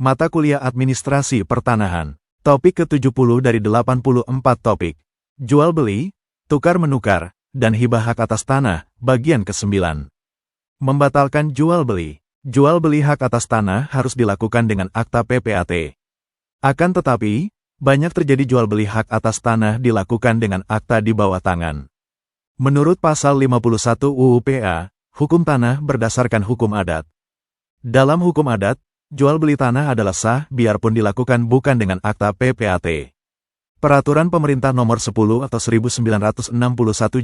Mata Kuliah Administrasi Pertanahan. Topik ke-70 dari 84 topik. Jual beli, tukar-menukar, dan hibah hak atas tanah, bagian ke-9. Membatalkan jual beli. Jual beli hak atas tanah harus dilakukan dengan akta PPAT. Akan tetapi, banyak terjadi jual beli hak atas tanah dilakukan dengan akta di bawah tangan. Menurut pasal 51 UU PA, hukum tanah berdasarkan hukum adat. Dalam hukum adat, jual beli tanah adalah sah biarpun dilakukan bukan dengan akta PPAT. Peraturan Pemerintah Nomor 10 atau 1961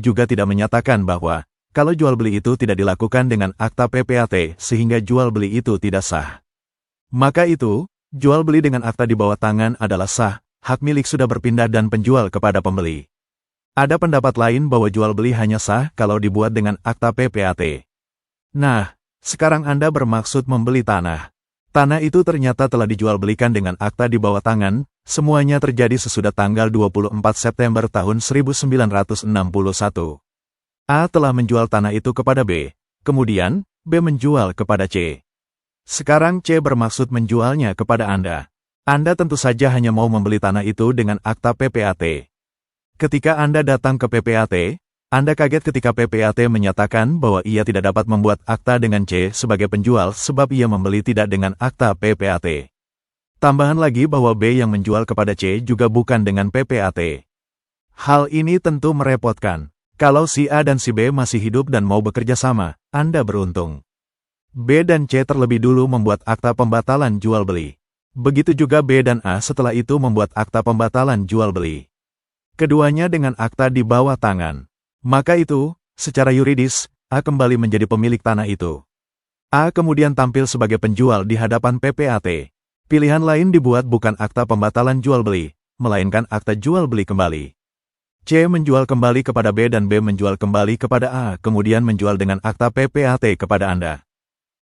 juga tidak menyatakan bahwa kalau jual beli itu tidak dilakukan dengan akta PPAT sehingga jual beli itu tidak sah. Maka itu, jual beli dengan akta di bawah tangan adalah sah, hak milik sudah berpindah dan penjual kepada pembeli. Ada pendapat lain bahwa jual beli hanya sah kalau dibuat dengan akta PPAT. Nah, sekarang Anda bermaksud membeli tanah. Tanah itu ternyata telah dijual belikan dengan akta di bawah tangan, semuanya terjadi sesudah tanggal 24 September tahun 1961. A telah menjual tanah itu kepada B, kemudian B menjual kepada C. Sekarang C bermaksud menjualnya kepada Anda. Anda tentu saja hanya mau membeli tanah itu dengan akta PPAT. Ketika Anda datang ke PPAT, Anda kaget ketika PPAT menyatakan bahwa ia tidak dapat membuat akta dengan C sebagai penjual sebab ia membeli tidak dengan akta PPAT. Tambahan lagi bahwa B yang menjual kepada C juga bukan dengan PPAT. Hal ini tentu merepotkan. Kalau si A dan si B masih hidup dan mau bekerja sama, Anda beruntung. B dan C terlebih dulu membuat akta pembatalan jual beli. Begitu juga B dan A setelah itu membuat akta pembatalan jual beli. Keduanya dengan akta di bawah tangan. Maka itu, secara yuridis, A kembali menjadi pemilik tanah itu. A kemudian tampil sebagai penjual di hadapan PPAT. Pilihan lain dibuat bukan akta pembatalan jual beli, melainkan akta jual beli kembali. C menjual kembali kepada B dan B menjual kembali kepada A, kemudian menjual dengan akta PPAT kepada Anda.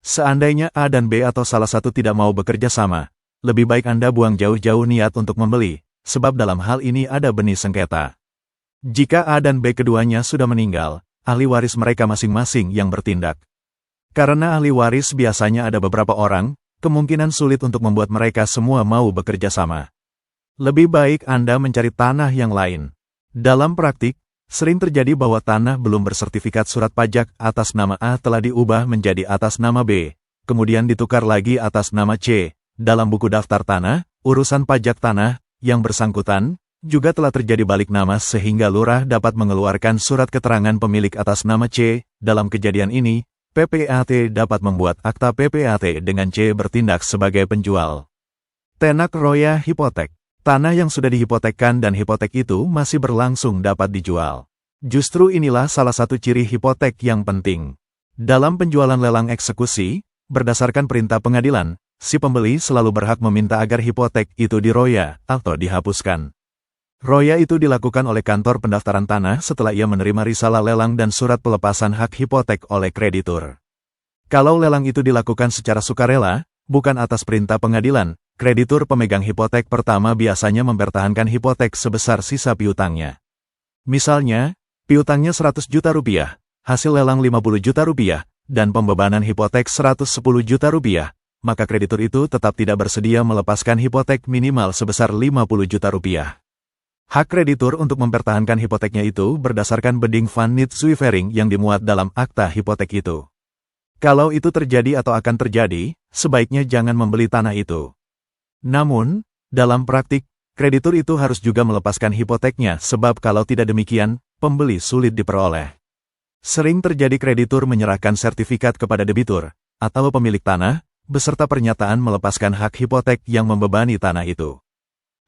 Seandainya A dan B atau salah satu tidak mau bekerja sama, lebih baik Anda buang jauh-jauh niat untuk membeli, sebab dalam hal ini ada benih sengketa. Jika A dan B keduanya sudah meninggal, ahli waris mereka masing-masing yang bertindak. Karena ahli waris biasanya ada beberapa orang, kemungkinan sulit untuk membuat mereka semua mau bekerja sama. Lebih baik Anda mencari tanah yang lain. Dalam praktik, sering terjadi bahwa tanah belum bersertifikat surat pajak atas nama A telah diubah menjadi atas nama B, kemudian ditukar lagi atas nama C. Dalam buku daftar tanah, urusan pajak tanah, yang bersangkutan, juga telah terjadi balik nama sehingga lurah dapat mengeluarkan surat keterangan pemilik atas nama C. Dalam kejadian ini, PPAT dapat membuat akta PPAT dengan C bertindak sebagai penjual. Tenak roya hipotek. Tanah yang sudah dihipotekkan dan hipotek itu masih berlangsung dapat dijual. Justru inilah salah satu ciri hipotek yang penting. Dalam penjualan lelang eksekusi, berdasarkan perintah pengadilan, si pembeli selalu berhak meminta agar hipotek itu diroya atau dihapuskan. Roya itu dilakukan oleh kantor pendaftaran tanah setelah ia menerima risalah lelang dan surat pelepasan hak hipotek oleh kreditur. Kalau lelang itu dilakukan secara sukarela, bukan atas perintah pengadilan, kreditur pemegang hipotek pertama biasanya mempertahankan hipotek sebesar sisa piutangnya. Misalnya, piutangnya 100 juta rupiah, hasil lelang 50 juta rupiah, dan pembebanan hipotek 110 juta rupiah, maka kreditur itu tetap tidak bersedia melepaskan hipotek minimal sebesar 50 juta rupiah. Hak kreditur untuk mempertahankan hipoteknya itu berdasarkan beding van Niet-Zuivering yang dimuat dalam akta hipotek itu. Kalau itu terjadi atau akan terjadi, sebaiknya jangan membeli tanah itu. Namun, dalam praktik, kreditur itu harus juga melepaskan hipoteknya sebab kalau tidak demikian, pembeli sulit diperoleh. Sering terjadi kreditur menyerahkan sertifikat kepada debitur, atau pemilik tanah, beserta pernyataan melepaskan hak hipotek yang membebani tanah itu.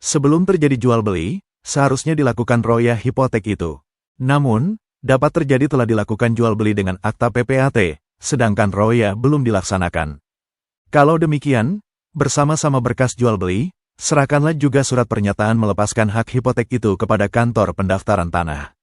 Sebelum terjadi jual beli, seharusnya dilakukan roya hipotek itu. Namun, dapat terjadi telah dilakukan jual beli dengan akta PPAT, sedangkan roya belum dilaksanakan. Kalau demikian, bersama-sama berkas jual beli, serahkanlah juga surat pernyataan melepaskan hak hipotek itu kepada kantor pendaftaran tanah.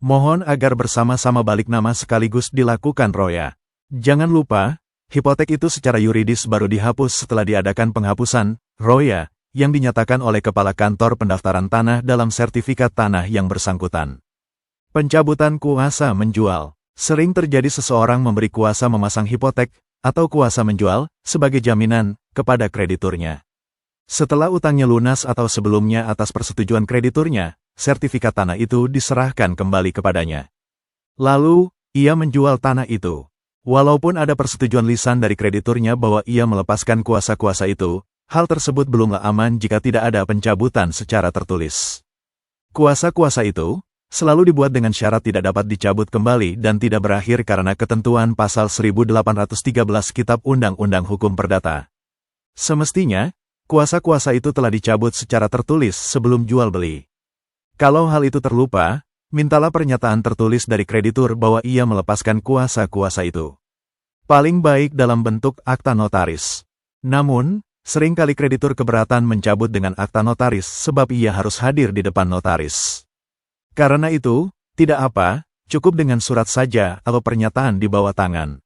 Mohon agar bersama-sama balik nama sekaligus dilakukan roya. Jangan lupa, hipotek itu secara yuridis baru dihapus setelah diadakan penghapusan, roya, yang dinyatakan oleh Kepala Kantor Pendaftaran Tanah dalam sertifikat tanah yang bersangkutan. Pencabutan kuasa menjual. Sering terjadi seseorang memberi kuasa memasang hipotek, atau kuasa menjual, sebagai jaminan, kepada krediturnya. Setelah utangnya lunas atau sebelumnya atas persetujuan krediturnya, sertifikat tanah itu diserahkan kembali kepadanya. Lalu, ia menjual tanah itu. Walaupun ada persetujuan lisan dari krediturnya bahwa ia melepaskan kuasa-kuasa itu, hal tersebut belumlah aman jika tidak ada pencabutan secara tertulis. Kuasa-kuasa itu selalu dibuat dengan syarat tidak dapat dicabut kembali dan tidak berakhir karena ketentuan pasal 1813 Kitab Undang-Undang Hukum Perdata. Semestinya, kuasa-kuasa itu telah dicabut secara tertulis sebelum jual beli. Kalau hal itu terlupa, mintalah pernyataan tertulis dari kreditur bahwa ia melepaskan kuasa-kuasa itu. Paling baik dalam bentuk akta notaris. Namun, seringkali kreditur keberatan mencabut dengan akta notaris sebab ia harus hadir di depan notaris. Karena itu, tidak apa, cukup dengan surat saja atau pernyataan di bawah tangan.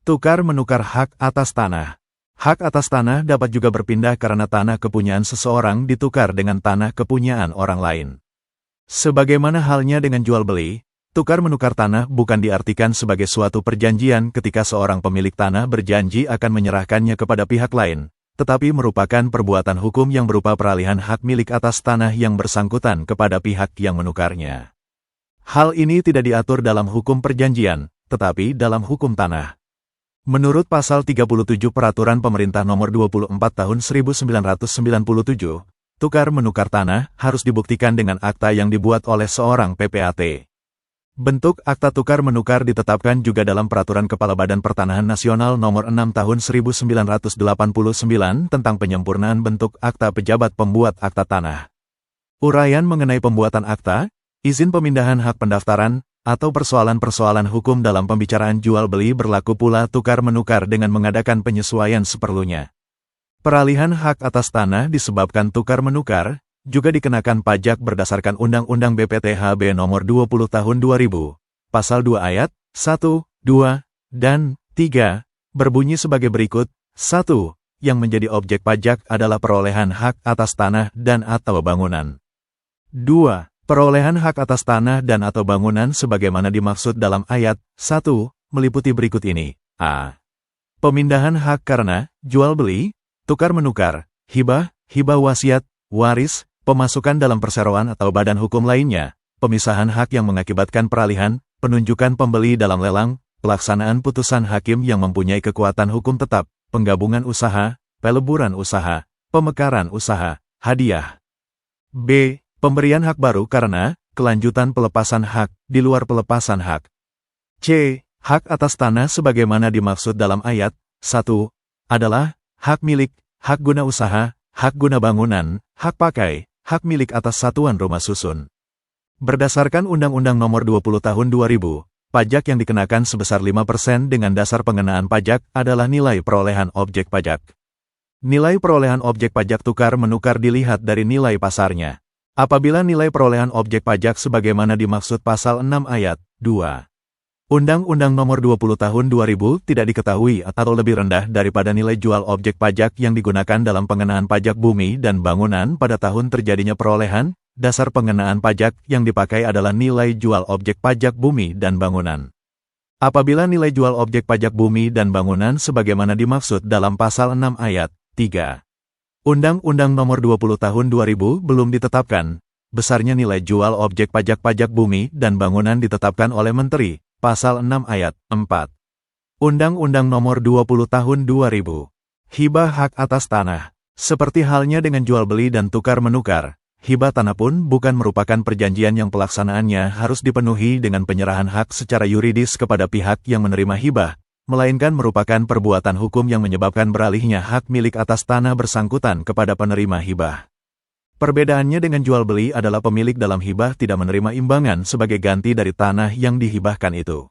Tukar-menukar hak atas tanah. Hak atas tanah dapat juga berpindah karena tanah kepunyaan seseorang ditukar dengan tanah kepunyaan orang lain. Sebagaimana halnya dengan jual-beli, tukar-menukar tanah bukan diartikan sebagai suatu perjanjian ketika seorang pemilik tanah berjanji akan menyerahkannya kepada pihak lain, tetapi merupakan perbuatan hukum yang berupa peralihan hak milik atas tanah yang bersangkutan kepada pihak yang menukarnya. Hal ini tidak diatur dalam hukum perjanjian, tetapi dalam hukum tanah. Menurut pasal 37 Peraturan Pemerintah Nomor 24 Tahun 1997, tukar-menukar tanah harus dibuktikan dengan akta yang dibuat oleh seorang PPAT. Bentuk akta tukar-menukar ditetapkan juga dalam Peraturan Kepala Badan Pertanahan Nasional Nomor 6 Tahun 1989 tentang penyempurnaan bentuk akta pejabat pembuat akta tanah. Uraian mengenai pembuatan akta, izin pemindahan hak pendaftaran, atau persoalan-persoalan hukum dalam pembicaraan jual-beli berlaku pula tukar-menukar dengan mengadakan penyesuaian seperlunya. Peralihan hak atas tanah disebabkan tukar-menukar, juga dikenakan pajak berdasarkan Undang-Undang BPTHB Nomor 20 Tahun 2000, Pasal 2 Ayat 1, 2, dan 3, berbunyi sebagai berikut. 1. Yang menjadi objek pajak adalah perolehan hak atas tanah dan atau bangunan. 2. Perolehan hak atas tanah dan atau bangunan sebagaimana dimaksud dalam ayat 1, meliputi berikut ini. A. Pemindahan hak karena jual-beli, tukar-menukar, hibah, hibah wasiat, waris, pemasukan dalam perseroan atau badan hukum lainnya, pemisahan hak yang mengakibatkan peralihan, penunjukan pembeli dalam lelang, pelaksanaan putusan hakim yang mempunyai kekuatan hukum tetap, penggabungan usaha, peleburan usaha, pemekaran usaha, hadiah. B. Pemberian hak baru karena kelanjutan pelepasan hak di luar pelepasan hak. C. Hak atas tanah sebagaimana dimaksud dalam ayat 1 adalah hak milik, hak guna usaha, hak guna bangunan, hak pakai, hak milik atas satuan rumah susun. Berdasarkan Undang-Undang Nomor 20 Tahun 2000, pajak yang dikenakan sebesar 5% dengan dasar pengenaan pajak adalah nilai perolehan objek pajak. Nilai perolehan objek pajak tukar-menukar dilihat dari nilai pasarnya. Apabila nilai perolehan objek pajak sebagaimana dimaksud Pasal 6 Ayat 2. Undang-Undang Nomor 20 Tahun 2000 tidak diketahui atau lebih rendah daripada nilai jual objek pajak yang digunakan dalam pengenaan pajak bumi dan bangunan pada tahun terjadinya perolehan, dasar pengenaan pajak yang dipakai adalah nilai jual objek pajak bumi dan bangunan. Apabila nilai jual objek pajak bumi dan bangunan sebagaimana dimaksud dalam Pasal 6 Ayat 3. Undang-Undang Nomor 20 Tahun 2000 belum ditetapkan, besarnya nilai jual objek pajak bumi dan bangunan ditetapkan oleh Menteri. Pasal 6 Ayat 4. Undang-Undang Nomor 20 Tahun 2000. Hibah hak atas tanah. Seperti halnya dengan jual-beli dan tukar-menukar, hibah tanah pun bukan merupakan perjanjian yang pelaksanaannya harus dipenuhi dengan penyerahan hak secara yuridis kepada pihak yang menerima hibah, melainkan merupakan perbuatan hukum yang menyebabkan beralihnya hak milik atas tanah bersangkutan kepada penerima hibah. Perbedaannya dengan jual beli adalah pemilik dalam hibah tidak menerima imbangan sebagai ganti dari tanah yang dihibahkan itu.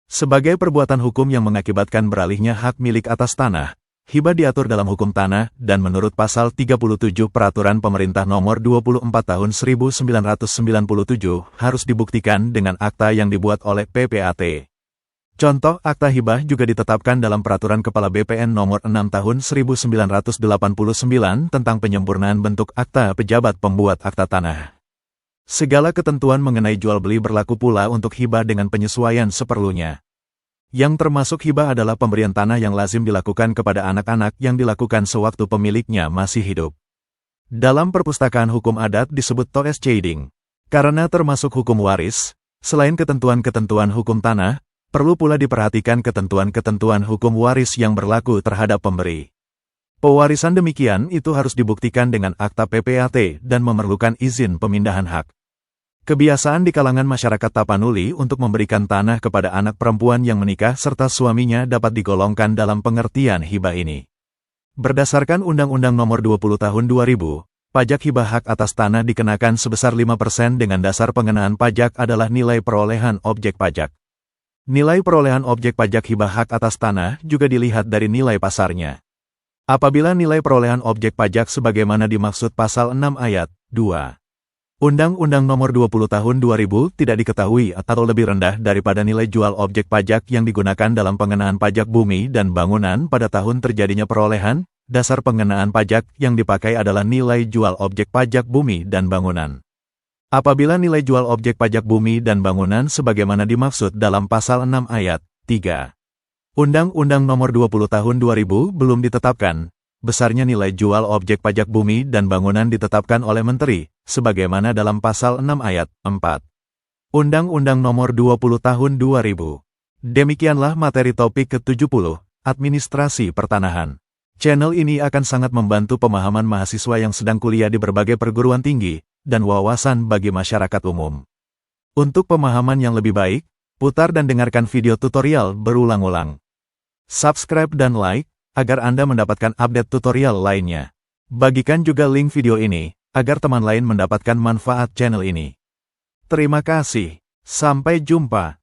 Sebagai perbuatan hukum yang mengakibatkan beralihnya hak milik atas tanah, hibah diatur dalam hukum tanah dan menurut Pasal 37 Peraturan Pemerintah Nomor 24 Tahun 1997 harus dibuktikan dengan akta yang dibuat oleh PPAT. Contoh akta hibah juga ditetapkan dalam Peraturan Kepala BPN Nomor 6 Tahun 1989 tentang penyempurnaan bentuk akta pejabat pembuat akta tanah. Segala ketentuan mengenai jual beli berlaku pula untuk hibah dengan penyesuaian seperlunya. Yang termasuk hibah adalah pemberian tanah yang lazim dilakukan kepada anak-anak yang dilakukan sewaktu pemiliknya masih hidup. Dalam perpustakaan hukum adat disebut toes chading. Karena termasuk hukum waris, selain ketentuan-ketentuan hukum tanah, perlu pula diperhatikan ketentuan-ketentuan hukum waris yang berlaku terhadap pemberi. Pewarisan demikian itu harus dibuktikan dengan akta PPAT dan memerlukan izin pemindahan hak. Kebiasaan di kalangan masyarakat Tapanuli untuk memberikan tanah kepada anak perempuan yang menikah serta suaminya dapat digolongkan dalam pengertian hibah ini. Berdasarkan Undang-Undang Nomor 20 Tahun 2000, pajak hibah hak atas tanah dikenakan sebesar 5% dengan dasar pengenaan pajak adalah nilai perolehan objek pajak. Nilai perolehan objek pajak hibah hak atas tanah juga dilihat dari nilai pasarnya. Apabila nilai perolehan objek pajak sebagaimana dimaksud Pasal 6 Ayat 2. Undang-Undang Nomor 20 Tahun 2000 tidak diketahui atau lebih rendah daripada nilai jual objek pajak yang digunakan dalam pengenaan pajak bumi dan bangunan pada tahun terjadinya perolehan, dasar pengenaan pajak yang dipakai adalah nilai jual objek pajak bumi dan bangunan. Apabila nilai jual objek pajak bumi dan bangunan sebagaimana dimaksud dalam Pasal 6 Ayat 3. Undang-Undang Nomor 20 Tahun 2000 belum ditetapkan, besarnya nilai jual objek pajak bumi dan bangunan ditetapkan oleh Menteri, sebagaimana dalam Pasal 6 Ayat 4. Undang-Undang Nomor 20 Tahun 2000. Demikianlah materi topik ke-70, Administrasi Pertanahan. Channel ini akan sangat membantu pemahaman mahasiswa yang sedang kuliah di berbagai perguruan tinggi, dan wawasan bagi masyarakat umum. Untuk pemahaman yang lebih baik, putar dan dengarkan video tutorial berulang-ulang. Subscribe dan like, agar Anda mendapatkan update tutorial lainnya. Bagikan juga link video ini, agar teman lain mendapatkan manfaat channel ini. Terima kasih. Sampai jumpa.